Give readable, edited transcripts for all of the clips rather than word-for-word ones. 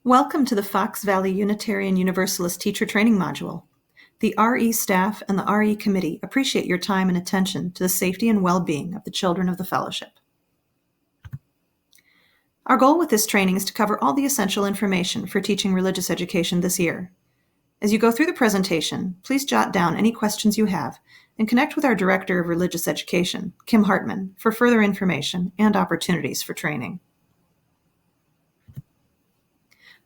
Welcome to the Fox Valley Unitarian Universalist Teacher Training Module. The RE staff and the RE committee appreciate your time and attention to the safety and well-being of the children of the fellowship. Our goal with this training is to cover all the essential information for teaching religious education this year. As you go through the presentation, please jot down any questions you have and connect with our Director of Religious Education, Kim Hartman, for further information and opportunities for training.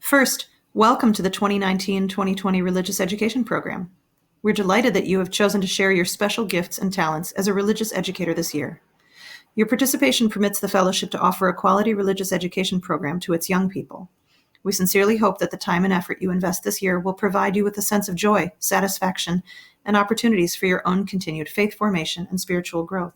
First, welcome to the 2019-2020 Religious Education Program. We're delighted that you have chosen to share your special gifts and talents as a religious educator this year. Your participation permits the fellowship to offer a quality religious education program to its young people. We sincerely hope that the time and effort you invest this year will provide you with a sense of joy, satisfaction, and opportunities for your own continued faith formation and spiritual growth.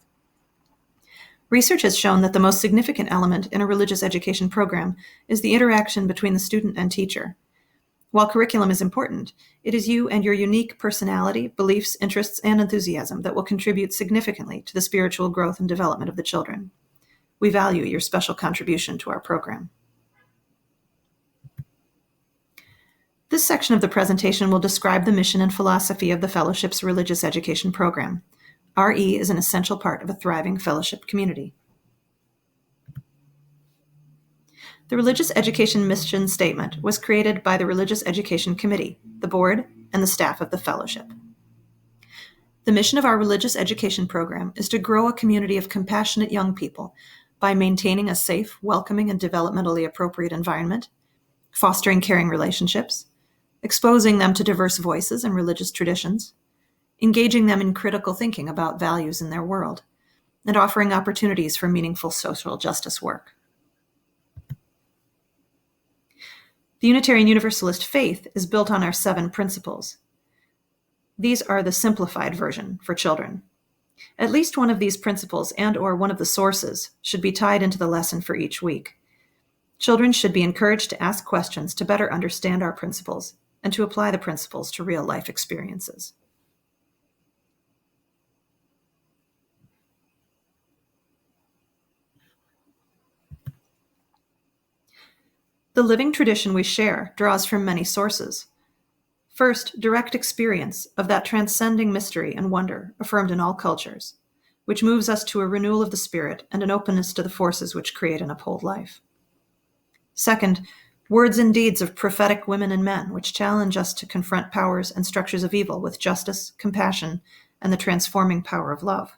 Research has shown that the most significant element in a religious education program is the interaction between the student and teacher. While curriculum is important, it is you and your unique personality, beliefs, interests, and enthusiasm that will contribute significantly to the spiritual growth and development of the children. We value your special contribution to our program. This section of the presentation will describe the mission and philosophy of the fellowship's religious education program. RE is an essential part of a thriving fellowship community. The Religious Education Mission Statement was created by the Religious Education Committee, the board, and the staff of the fellowship. The mission of our religious education program is to grow a community of compassionate young people by maintaining a safe, welcoming, and developmentally appropriate environment, fostering caring relationships, exposing them to diverse voices and religious traditions, engaging them in critical thinking about values in their world, and offering opportunities for meaningful social justice work. The Unitarian Universalist faith is built on our 7 principles. These are the simplified version for children. At least one of these principles and/or one of the sources should be tied into the lesson for each week. Children should be encouraged to ask questions to better understand our principles and to apply the principles to real-life experiences. The living tradition we share draws from many sources. First, direct experience of that transcending mystery and wonder affirmed in all cultures, which moves us to a renewal of the spirit and an openness to the forces which create and uphold life. Second, words and deeds of prophetic women and men which challenge us to confront powers and structures of evil with justice, compassion, and the transforming power of love.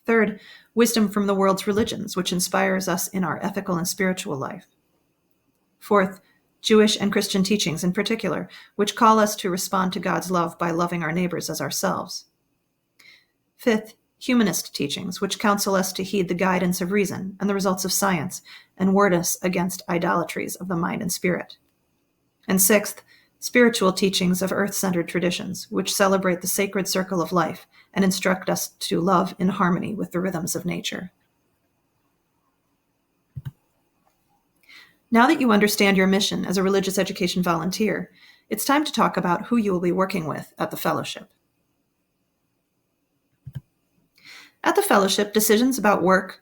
Third, wisdom from the world's religions which inspires us in our ethical and spiritual life. Fourth, Jewish and Christian teachings in particular, which call us to respond to God's love by loving our neighbors as ourselves. Fifth, humanist teachings, which counsel us to heed the guidance of reason and the results of science and ward us against idolatries of the mind and spirit. And sixth, spiritual teachings of earth-centered traditions, which celebrate the sacred circle of life and instruct us to love in harmony with the rhythms of nature. Now that you understand your mission as a religious education volunteer, it's time to talk about who you will be working with at the fellowship. At the fellowship, decisions about work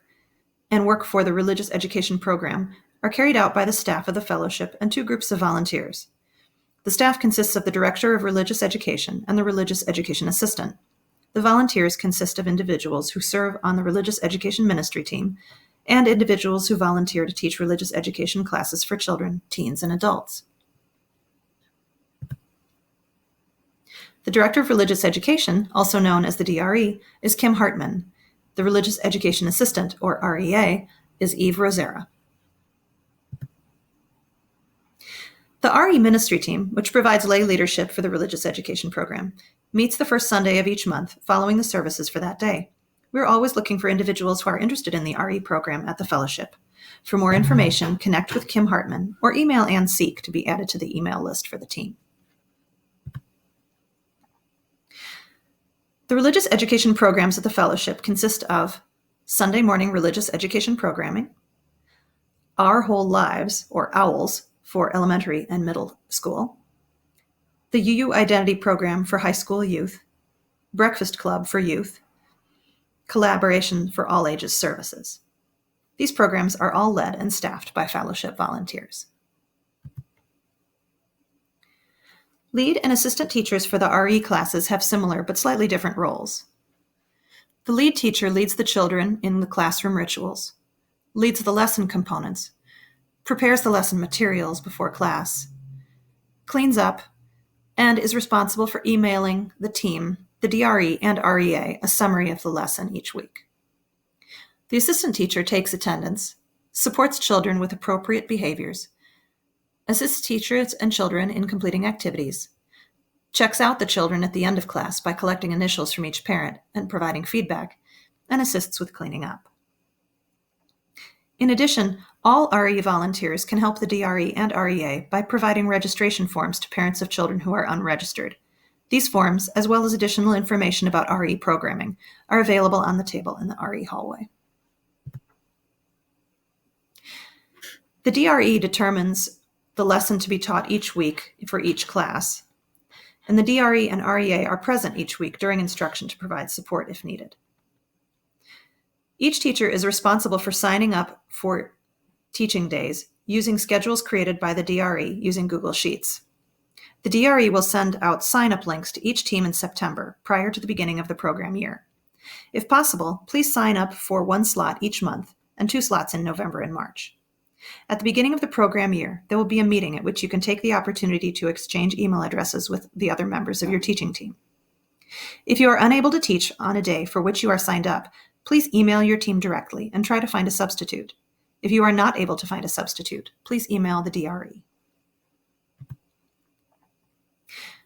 and work for the religious education program are carried out by the staff of the fellowship and 2 groups of volunteers. The staff consists of the Director of Religious Education and the Religious Education Assistant. The volunteers consist of individuals who serve on the Religious Education Ministry team and individuals who volunteer to teach religious education classes for children, teens, and adults. The Director of Religious Education, also known as the DRE, is Kim Hartman. The Religious Education Assistant, or REA, is Eve Rosera. The RE Ministry team, which provides lay leadership for the religious education program, meets the first Sunday of each month following the services for that day. We're always looking for individuals who are interested in the RE program at the fellowship. For more information, connect with Kim Hartman or email Ann Seek to be added to the email list for the team. The religious education programs at the fellowship consist of Sunday morning religious education programming, Our Whole Lives, or OWLS, for elementary and middle school, the UU Identity Program for high school youth, Breakfast Club for youth, Collaboration for All Ages Services. These programs are all led and staffed by fellowship volunteers. Lead and assistant teachers for the RE classes have similar but slightly different roles. The lead teacher leads the children in the classroom rituals, leads the lesson components, prepares the lesson materials before class, cleans up, and is responsible for emailing the team, the DRE and REA, a summary of the lesson each week. The assistant teacher takes attendance, supports children with appropriate behaviors, assists teachers and children in completing activities, checks out the children at the end of class by collecting initials from each parent and providing feedback, and assists with cleaning up. In addition, all RE volunteers can help the DRE and REA by providing registration forms to parents of children who are unregistered. These forms, as well as additional information about RE programming, are available on the table in the RE hallway. The DRE determines the lesson to be taught each week for each class, and the DRE and REA are present each week during instruction to provide support if needed. Each teacher is responsible for signing up for teaching days using schedules created by the DRE using Google Sheets. The DRE will send out sign-up links to each team in September prior to the beginning of the program year. If possible, please sign up for 1 slot each month and 2 slots in November and March. At the beginning of the program year, there will be a meeting at which you can take the opportunity to exchange email addresses with the other members of your teaching team. If you are unable to teach on a day for which you are signed up, please email your team directly and try to find a substitute. If you are not able to find a substitute, please email the DRE.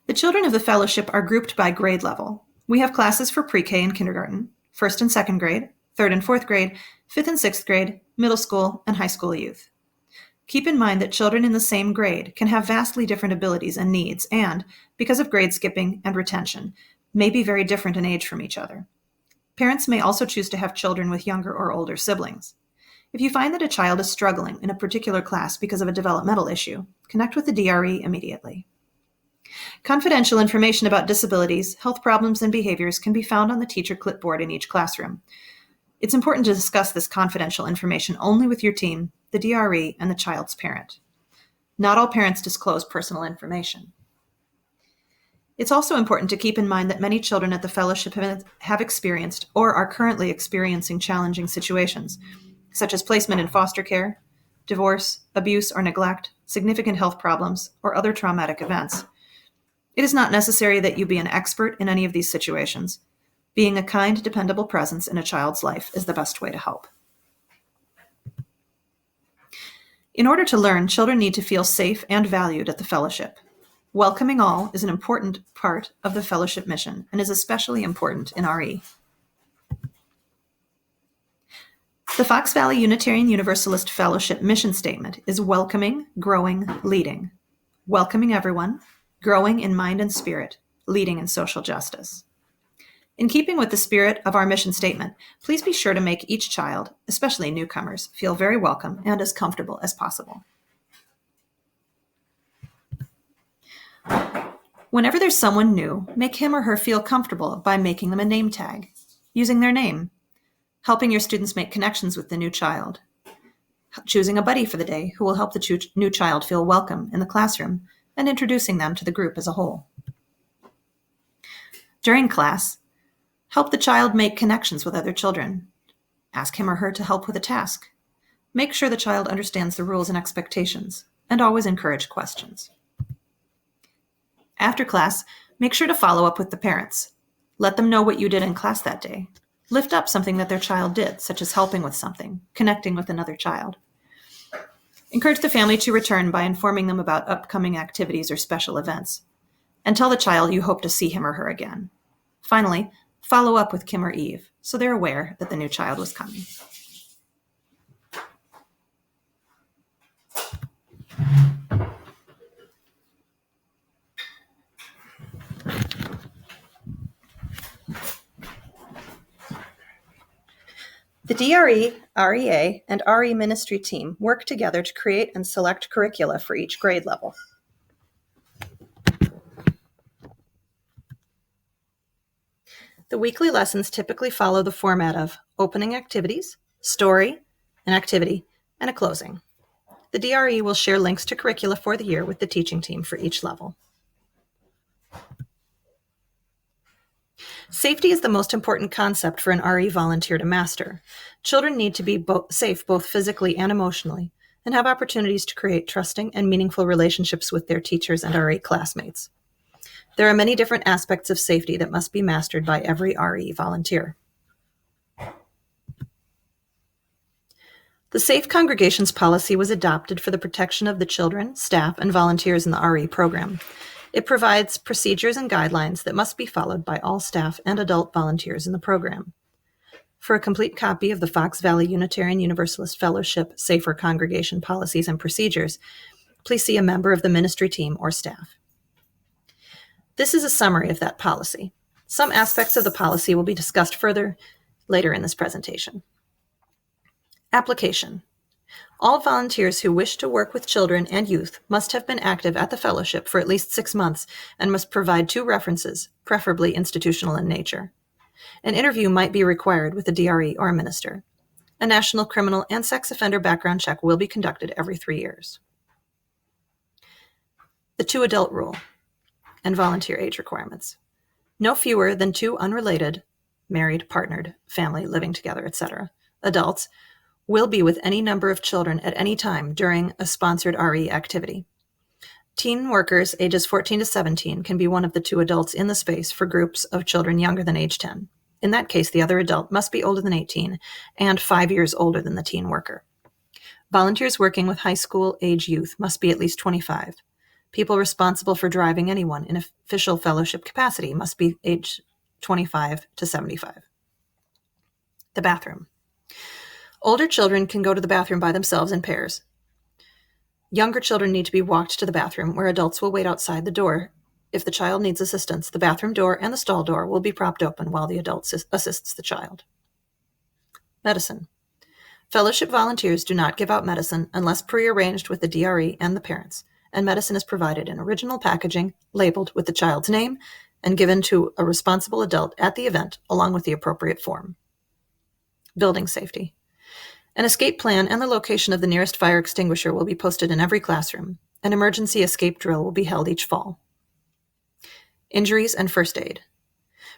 The children of the fellowship are grouped by grade level. We have classes for pre-K and kindergarten, 1st and 2nd grade, 3rd and 4th grade, 5th and 6th grade, middle school, and high school youth. Keep in mind that children in the same grade can have vastly different abilities and needs and, because of grade skipping and retention, may be very different in age from each other. Parents may also choose to have children with younger or older siblings. If you find that a child is struggling in a particular class because of a developmental issue, connect with the DRE immediately. Confidential information about disabilities, health problems, and behaviors can be found on the teacher clipboard in each classroom. It's important to discuss this confidential information only with your team, the DRE, and the child's parent. Not all parents disclose personal information. It's also important to keep in mind that many children at the fellowship have experienced or are currently experiencing challenging situations, such as placement in foster care, divorce, abuse or neglect, significant health problems, or other traumatic events. It is not necessary that you be an expert in any of these situations. Being a kind, dependable presence in a child's life is the best way to help. In order to learn, children need to feel safe and valued at the fellowship. Welcoming all is an important part of the fellowship mission and is especially important in RE. The Fox Valley Unitarian Universalist Fellowship mission statement is welcoming, growing, leading. Welcoming everyone, growing in mind and spirit, leading in social justice. In keeping with the spirit of our mission statement, please be sure to make each child, especially newcomers, feel very welcome and as comfortable as possible. Whenever there's someone new, make him or her feel comfortable by making them a name tag, using their name, helping your students make connections with the new child, choosing a buddy for the day who will help the new child feel welcome in the classroom, and introducing them to the group as a whole. During class, help the child make connections with other children. Ask him or her to help with a task. Make sure the child understands the rules and expectations, and always encourage questions. After class, make sure to follow up with the parents. Let them know what you did in class that day. Lift up something that their child did, such as helping with something, connecting with another child. Encourage the family to return by informing them about upcoming activities or special events. And tell the child you hope to see him or her again. Finally, follow up with Kim or Eve so they're aware that the new child was coming. The DRE, REA, and RE ministry team work together to create and select curricula for each grade level. The weekly lessons typically follow the format of opening activities, story, an activity, and a closing. The DRE will share links to curricula for the year with the teaching team for each level. Safety is the most important concept for an RE volunteer to master. Children need to be safe both physically and emotionally, and have opportunities to create trusting and meaningful relationships with their teachers and RE classmates. There are many different aspects of safety that must be mastered by every RE volunteer. The Safe Congregations Policy was adopted for the protection of the children, staff, and volunteers in the RE program. It provides procedures and guidelines that must be followed by all staff and adult volunteers in the program. For a complete copy of the Fox Valley Unitarian Universalist Fellowship Safer Congregation Policies and Procedures, please see a member of the ministry team or staff. This is a summary of that policy. Some aspects of the policy will be discussed further later in this presentation. Application. All volunteers who wish to work with children and youth must have been active at the fellowship for at least 6 months and must provide 2 references, preferably institutional in nature. An interview might be required with a DRE or a minister. A national criminal and sex offender background check will be conducted every 3 years. The 2-adult rule and volunteer age requirements. No fewer than 2 unrelated, married, partnered, family, living together, etc. adults will be with any number of children at any time during a sponsored RE activity. Teen workers ages 14 to 17 can be one of the 2 adults in the space for groups of children younger than age 10. In that case, the other adult must be older than 18 and 5 years older than the teen worker. Volunteers working with high school age youth must be at least 25. People responsible for driving anyone in official fellowship capacity must be age 25 to 75. The bathroom. Older children can go to the bathroom by themselves in pairs. Younger children need to be walked to the bathroom, where adults will wait outside the door. If the child needs assistance, the bathroom door and the stall door will be propped open while the adult assists the child. Medicine. Fellowship volunteers do not give out medicine unless prearranged with the DRE and the parents, and medicine is provided in original packaging, labeled with the child's name, and given to a responsible adult at the event, along with the appropriate form. Building safety. An escape plan and the location of the nearest fire extinguisher will be posted in every classroom. An emergency escape drill will be held each fall. Injuries and first aid.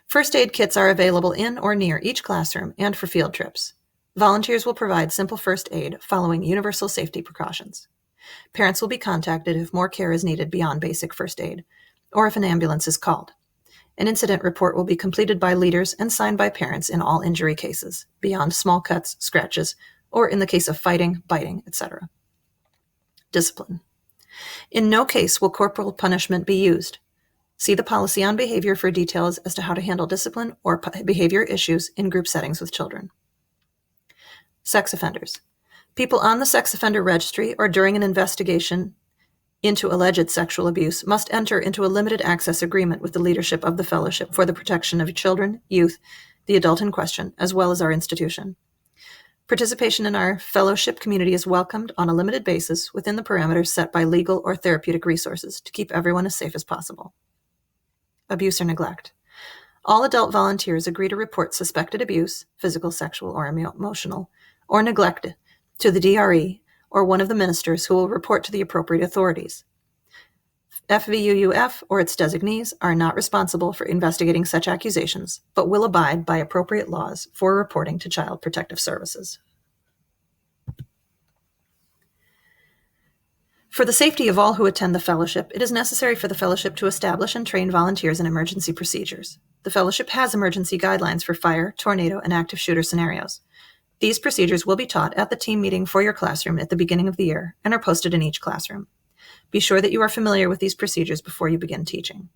First aid kits are available in or near each classroom and for field trips. Volunteers will provide simple first aid following universal safety precautions. Parents will be contacted if more care is needed beyond basic first aid, or if an ambulance is called. An incident report will be completed by leaders and signed by parents in all injury cases, beyond small cuts, scratches, or in the case of fighting, biting, etc. Discipline. In no case will corporal punishment be used. See the policy on behavior for details as to how to handle discipline or behavior issues in group settings with children. Sex offenders. People on the sex offender registry or during an investigation into alleged sexual abuse must enter into a limited access agreement with the leadership of the fellowship for the protection of children, youth, the adult in question, as well as our institution. Participation in our fellowship community is welcomed on a limited basis within the parameters set by legal or therapeutic resources to keep everyone as safe as possible. Abuse or neglect. All adult volunteers agree to report suspected abuse, physical, sexual, or emotional, or neglect to the DRE or one of the ministers who will report to the appropriate authorities. FVUUF or its designees are not responsible for investigating such accusations, but will abide by appropriate laws for reporting to Child Protective Services. For the safety of all who attend the fellowship, it is necessary for the fellowship to establish and train volunteers in emergency procedures. The fellowship has emergency guidelines for fire, tornado, and active shooter scenarios. These procedures will be taught at the team meeting for your classroom at the beginning of the year and are posted in each classroom. Be sure that you are familiar with these procedures before you begin teaching.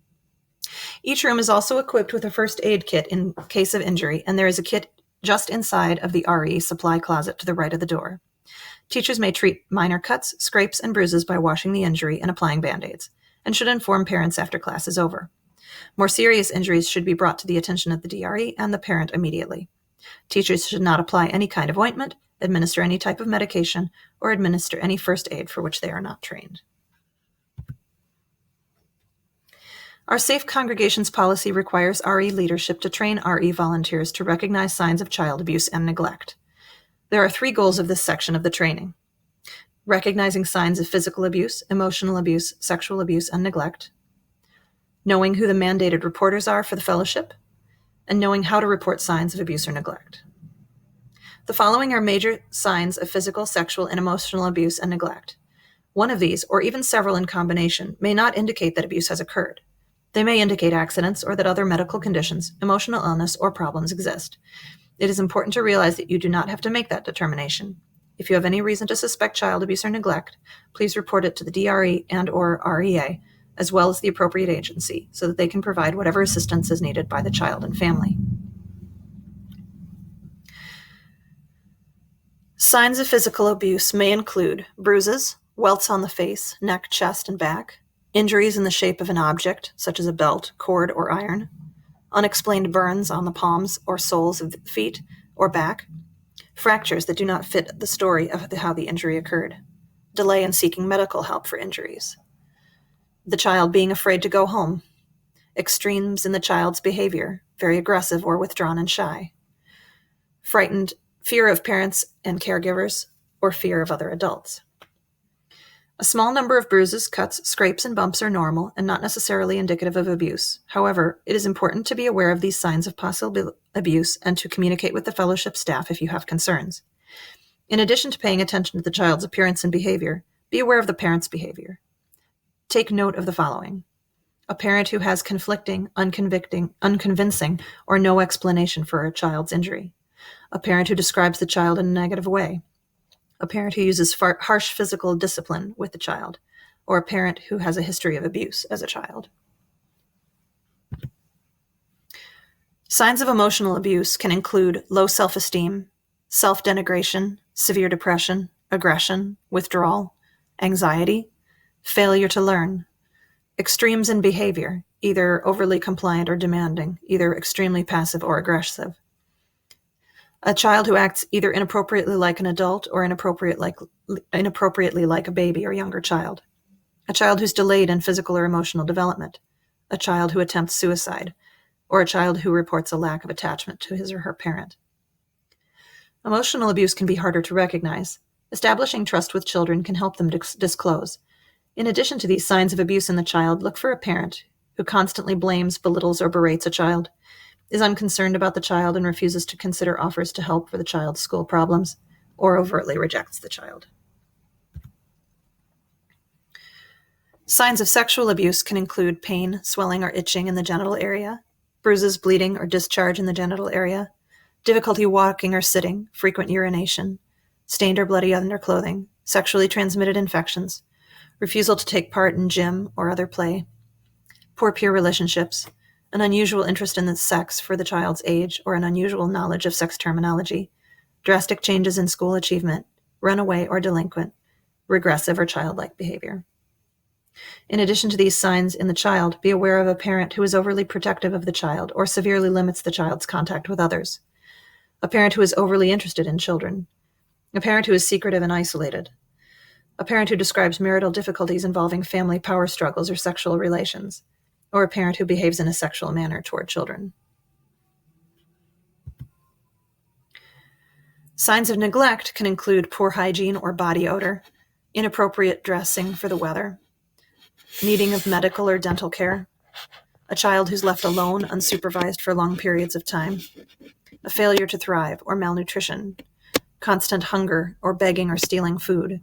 Each room is also equipped with a first aid kit in case of injury, and there is a kit just inside of the RE supply closet to the right of the door. Teachers may treat minor cuts, scrapes, and bruises by washing the injury and applying Band-Aids, and should inform parents after class is over. More serious injuries should be brought to the attention of the DRE and the parent immediately. Teachers should not apply any kind of ointment, administer any type of medication, or administer any first aid for which they are not trained. Our Safe Congregations policy requires RE leadership to train RE volunteers to recognize signs of child abuse and neglect. There are 3 goals of this section of the training: recognizing signs of physical abuse, emotional abuse, sexual abuse, and neglect; knowing who the mandated reporters are for the fellowship, and knowing how to report signs of abuse or neglect. The following are major signs of physical, sexual, and emotional abuse and neglect. One of these, or even several in combination, may not indicate that abuse has occurred. They may indicate accidents or that other medical conditions, emotional illness, or problems exist. It is important to realize that you do not have to make that determination. If you have any reason to suspect child abuse or neglect, please report it to the DRE and/or REA, as well as the appropriate agency, so that they can provide whatever assistance is needed by the child and family. Signs of physical abuse may include bruises, welts on the face, neck, chest, and back, injuries in the shape of an object, such as a belt, cord, or iron, unexplained burns on the palms or soles of the feet or back, fractures that do not fit the story of how the injury occurred, delay in seeking medical help for injuries, the child being afraid to go home, extremes in the child's behavior, very aggressive or withdrawn and shy, frightened, fear of parents and caregivers, or fear of other adults. A small number of bruises, cuts, scrapes, and bumps are normal and not necessarily indicative of abuse. However, it is important to be aware of these signs of possible abuse and to communicate with the fellowship staff if you have concerns. In addition to paying attention to the child's appearance and behavior, be aware of the parent's behavior. Take note of the following: a parent who has conflicting, unconvincing, or no explanation for a child's injury. A parent who describes the child in a negative way. A parent who uses harsh physical discipline with the child, or a parent who has a history of abuse as a child. Signs of emotional abuse can include low self-esteem, self-denigration, severe depression, aggression, withdrawal, anxiety, failure to learn, extremes in behavior, either overly compliant or demanding, either extremely passive or aggressive. A child who acts either inappropriately like an adult or inappropriately like a baby or younger child. A child who's delayed in physical or emotional development. A child who attempts suicide, or a child who reports a lack of attachment to his or her parent. Emotional abuse can be harder to recognize. Establishing trust with children can help them disclose. In addition to these signs of abuse in the child, look for a parent who constantly blames, belittles, or berates a child, is unconcerned about the child and refuses to consider offers to help for the child's school problems, or overtly rejects the child. Signs of sexual abuse can include pain, swelling, or itching in the genital area, bruises, bleeding, or discharge in the genital area, difficulty walking or sitting, frequent urination, stained or bloody underclothing, sexually transmitted infections, refusal to take part in gym or other play, poor peer relationships, an unusual interest in the sex for the child's age or an unusual knowledge of sex terminology, drastic changes in school achievement, runaway or delinquent, regressive or childlike behavior. In addition to these signs in the child, be aware of a parent who is overly protective of the child or severely limits the child's contact with others, a parent who is overly interested in children, a parent who is secretive and isolated, a parent who describes marital difficulties involving family power struggles or sexual relations, or a parent who behaves in a sexual manner toward children. Signs of neglect can include poor hygiene or body odor, inappropriate dressing for the weather, needing of medical or dental care, a child who's left alone, unsupervised for long periods of time, a failure to thrive or malnutrition, constant hunger or begging or stealing food,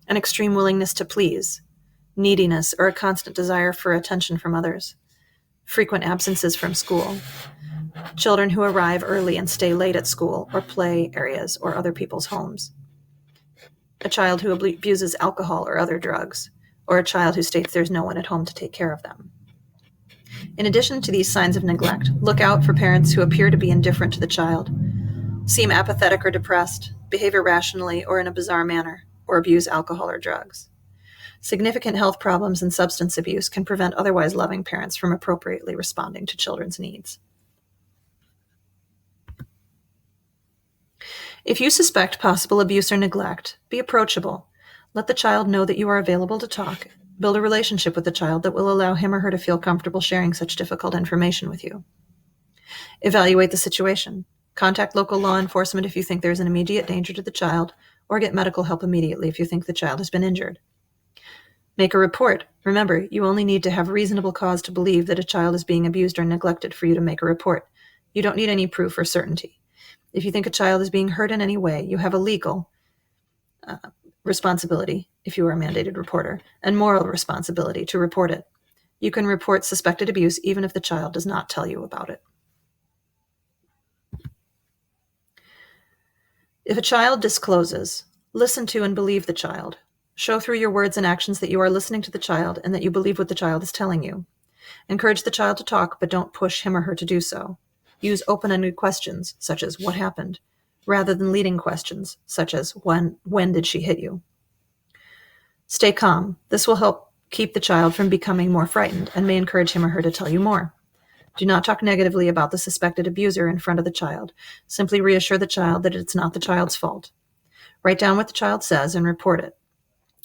an extreme willingness to please, neediness or a constant desire for attention from others, frequent absences from school, children who arrive early and stay late at school or play areas or other people's homes, a child who abuses alcohol or other drugs, or a child who states there's no one at home to take care of them. In addition to these signs of neglect, look out for parents who appear to be indifferent to the child, seem apathetic or depressed, behave irrationally or in a bizarre manner, or abuse alcohol or drugs. Significant health problems and substance abuse can prevent otherwise loving parents from appropriately responding to children's needs. If you suspect possible abuse or neglect, be approachable. Let the child know that you are available to talk. Build a relationship with the child that will allow him or her to feel comfortable sharing such difficult information with you. Evaluate the situation. Contact local law enforcement if you think there is an immediate danger to the child, or get medical help immediately if you think the child has been injured. Make a report. Remember, you only need to have reasonable cause to believe that a child is being abused or neglected for you to make a report. You don't need any proof or certainty. If you think a child is being hurt in any way, you have a legal responsibility, if you are a mandated reporter, and moral responsibility to report it. You can report suspected abuse even if the child does not tell you about it. If a child discloses, listen to and believe the child. Show through your words and actions that you are listening to the child and that you believe what the child is telling you. Encourage the child to talk, but don't push him or her to do so. Use open-ended questions, such as, "What happened?" rather than leading questions, such as, when did she hit you? Stay calm. This will help keep the child from becoming more frightened and may encourage him or her to tell you more. Do not talk negatively about the suspected abuser in front of the child. Simply reassure the child that it's not the child's fault. Write down what the child says and report it.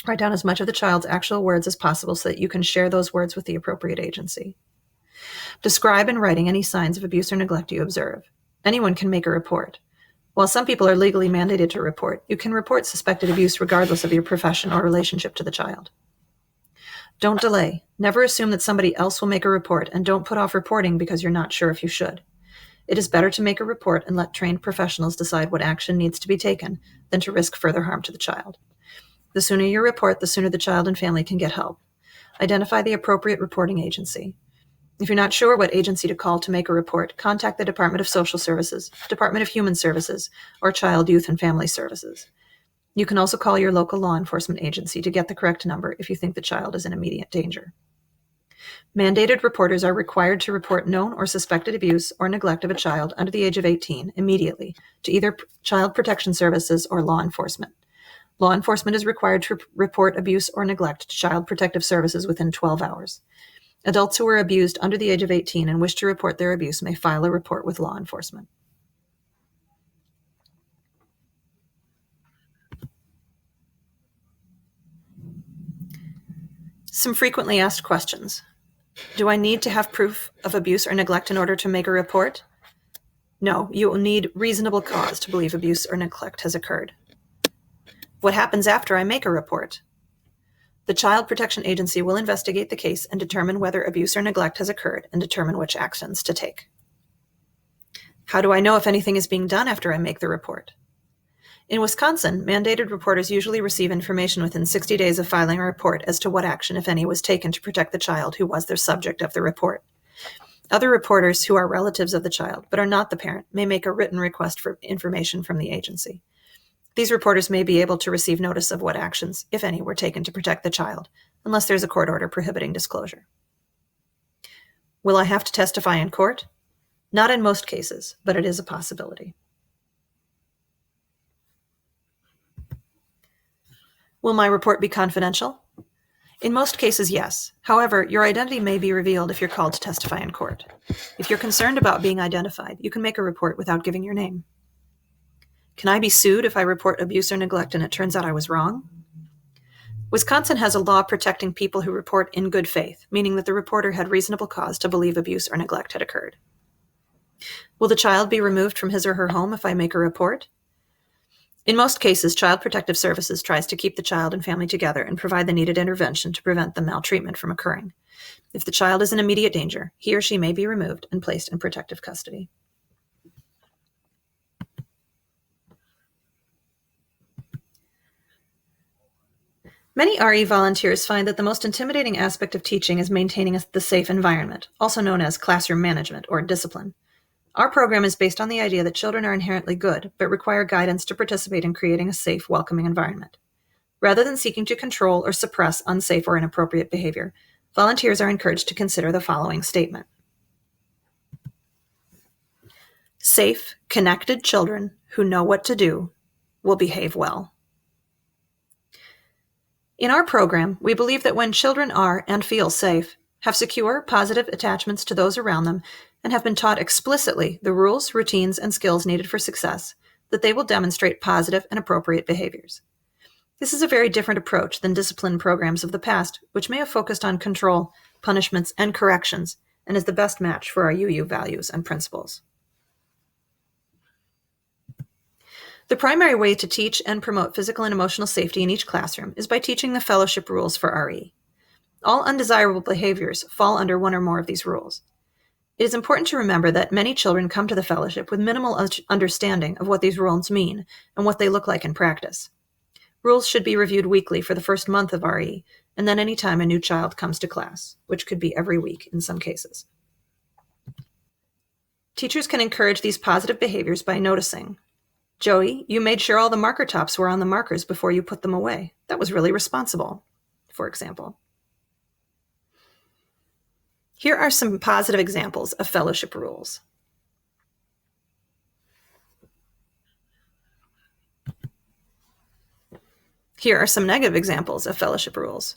Write down as much of the child's actual words as possible so that you can share those words with the appropriate agency. Describe in writing any signs of abuse or neglect you observe. Anyone can make a report. While some people are legally mandated to report, you can report suspected abuse regardless of your profession or relationship to the child. Don't delay. Never assume that somebody else will make a report, and don't put off reporting because you're not sure if you should. It is better to make a report and let trained professionals decide what action needs to be taken than to risk further harm to the child. The sooner you report, the sooner the child and family can get help. Identify the appropriate reporting agency. If you're not sure what agency to call to make a report, contact the Department of Social Services, Department of Human Services, or Child, Youth, and Family Services. You can also call your local law enforcement agency to get the correct number if you think the child is in immediate danger. Mandated reporters are required to report known or suspected abuse or neglect of a child under the age of 18 immediately to either Child Protection Services or law enforcement. Law enforcement is required to report abuse or neglect to Child Protective Services within 12 hours. Adults who are abused under the age of 18 and wish to report their abuse may file a report with law enforcement. Some frequently asked questions. Do I need to have proof of abuse or neglect in order to make a report? No, you will need reasonable cause to believe abuse or neglect has occurred. What happens after I make a report? The Child Protection Agency will investigate the case and determine whether abuse or neglect has occurred and determine which actions to take. How do I know if anything is being done after I make the report? In Wisconsin, mandated reporters usually receive information within 60 days of filing a report as to what action, if any, was taken to protect the child who was the subject of the report. Other reporters who are relatives of the child but are not the parent may make a written request for information from the agency. These reporters may be able to receive notice of what actions, if any, were taken to protect the child, unless there's a court order prohibiting disclosure. Will I have to testify in court? Not in most cases, but it is a possibility. Will my report be confidential? In most cases, yes. However, your identity may be revealed if you're called to testify in court. If you're concerned about being identified, you can make a report without giving your name. Can I be sued if I report abuse or neglect and it turns out I was wrong? Wisconsin has a law protecting people who report in good faith, meaning that the reporter had reasonable cause to believe abuse or neglect had occurred. Will the child be removed from his or her home if I make a report? In most cases, Child Protective Services tries to keep the child and family together and provide the needed intervention to prevent the maltreatment from occurring. If the child is in immediate danger, he or she may be removed and placed in protective custody. Many RE volunteers find that the most intimidating aspect of teaching is maintaining the safe environment, also known as classroom management or discipline. Our program is based on the idea that children are inherently good, but require guidance to participate in creating a safe, welcoming environment. Rather than seeking to control or suppress unsafe or inappropriate behavior, volunteers are encouraged to consider the following statement. Safe, connected children who know what to do will behave well. In our program, we believe that when children are and feel safe, have secure, positive attachments to those around them, and have been taught explicitly the rules, routines, and skills needed for success, that they will demonstrate positive and appropriate behaviors. This is a very different approach than discipline programs of the past, which may have focused on control, punishments, and corrections, and is the best match for our UU values and principles. The primary way to teach and promote physical and emotional safety in each classroom is by teaching the fellowship rules for RE. All undesirable behaviors fall under one or more of these rules. It is important to remember that many children come to the fellowship with minimal understanding of what these rules mean and what they look like in practice. Rules should be reviewed weekly for the first month of RE, and then any time a new child comes to class, which could be every week in some cases. Teachers can encourage these positive behaviors by noticing, "Joey, you made sure all the marker tops were on the markers before you put them away. That was really responsible," for example. Here are some positive examples of fellowship rules. Here are some negative examples of fellowship rules.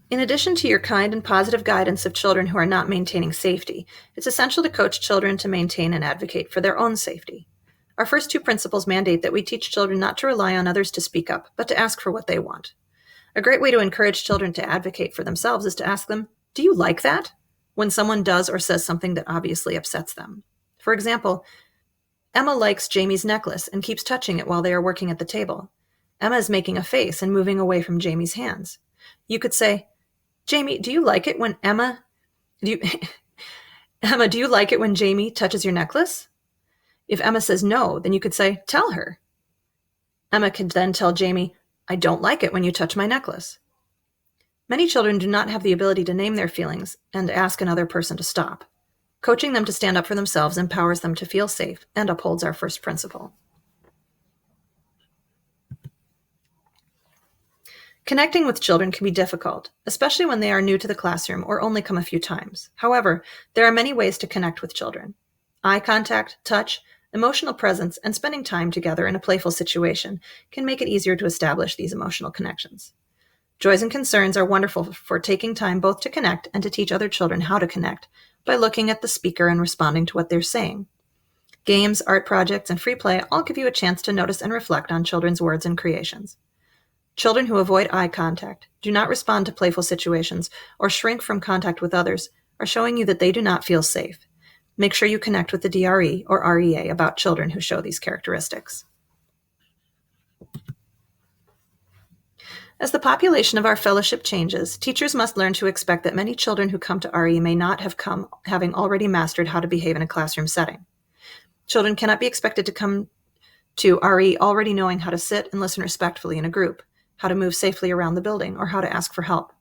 In addition to your kind and positive guidance of children who are not maintaining safety, it's essential to coach children to maintain and advocate for their own safety. Our first two principles mandate that we teach children not to rely on others to speak up, but to ask for what they want. A great way to encourage children to advocate for themselves is to ask them, "Do you like that?" when someone does or says something that obviously upsets them. For example, Emma likes Jamie's necklace and keeps touching it while they are working at the table. Emma is making a face and moving away from Jamie's hands. You could say, "Jamie, do you like it when Emma, do you like it when Jamie touches your necklace?" If Emma says no, then you could say, "Tell her." Emma could then tell Jamie, "I don't like it when you touch my necklace." Many children do not have the ability to name their feelings and ask another person to stop. Coaching them to stand up for themselves empowers them to feel safe and upholds our first principle. Connecting with children can be difficult, especially when they are new to the classroom or only come a few times. However, there are many ways to connect with children. Eye contact, touch, emotional presence, and spending time together in a playful situation can make it easier to establish these emotional connections. Joys and concerns are wonderful for taking time both to connect and to teach other children how to connect by looking at the speaker and responding to what they're saying. Games, art projects, and free play all give you a chance to notice and reflect on children's words and creations. Children who avoid eye contact, do not respond to playful situations, or shrink from contact with others are showing you that they do not feel safe. Make sure you connect with the DRE or REA about children who show these characteristics. As the population of our fellowship changes, teachers must learn to expect that many children who come to RE may not have come having already mastered how to behave in a classroom setting. Children cannot be expected to come to RE already knowing how to sit and listen respectfully in a group, how to move safely around the building, or how to ask for help.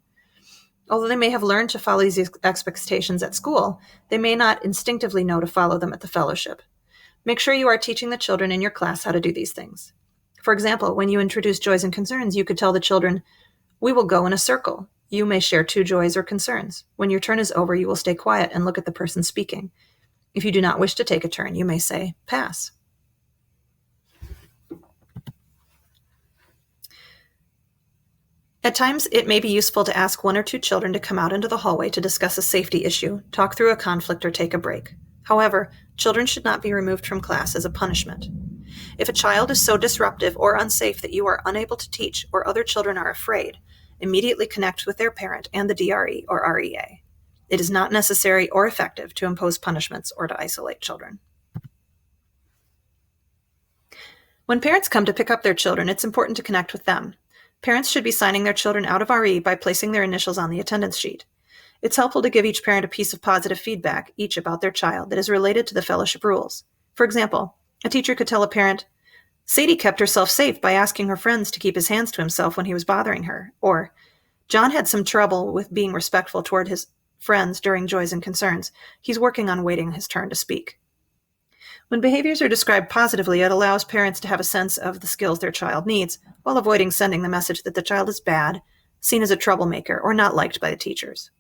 Although they may have learned to follow these expectations at school, they may not instinctively know to follow them at the fellowship. Make sure you are teaching the children in your class how to do these things. For example, when you introduce joys and concerns, you could tell the children, "We will go in a circle. You may share 2 joys or concerns. When your turn is over, you will stay quiet and look at the person speaking. If you do not wish to take a turn, you may say, 'Pass.'" At times, it may be useful to ask 1 or 2 children to come out into the hallway to discuss a safety issue, talk through a conflict, or take a break. However, children should not be removed from class as a punishment. If a child is so disruptive or unsafe that you are unable to teach or other children are afraid, immediately connect with their parent and the DRE or REA. It is not necessary or effective to impose punishments or to isolate children. When parents come to pick up their children, it's important to connect with them. Parents should be signing their children out of RE by placing their initials on the attendance sheet. It's helpful to give each parent a piece of positive feedback, each about their child, that is related to the fellowship rules. For example, a teacher could tell a parent, "Sadie kept herself safe by asking her friends to keep his hands to himself when he was bothering her," or "John had some trouble with being respectful toward his friends during joys and concerns. He's working on waiting his turn to speak." When behaviors are described positively, it allows parents to have a sense of the skills their child needs, while avoiding sending the message that the child is bad, seen as a troublemaker, or not liked by the teachers.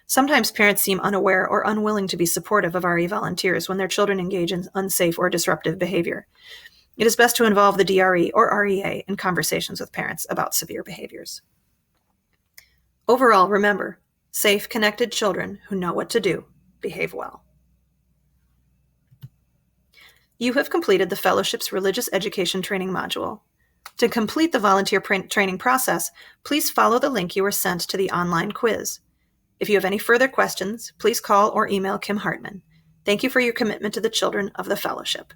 Sometimes parents seem unaware or unwilling to be supportive of RE volunteers when their children engage in unsafe or disruptive behavior. It is best to involve the DRE or REA in conversations with parents about severe behaviors. Overall, remember, safe, connected children who know what to do behave well. You have completed the Fellowship's Religious Education Training module. To complete the volunteer training process, please follow the link you were sent to the online quiz. If you have any further questions, please call or email Kim Hartman. Thank you for your commitment to the children of the Fellowship.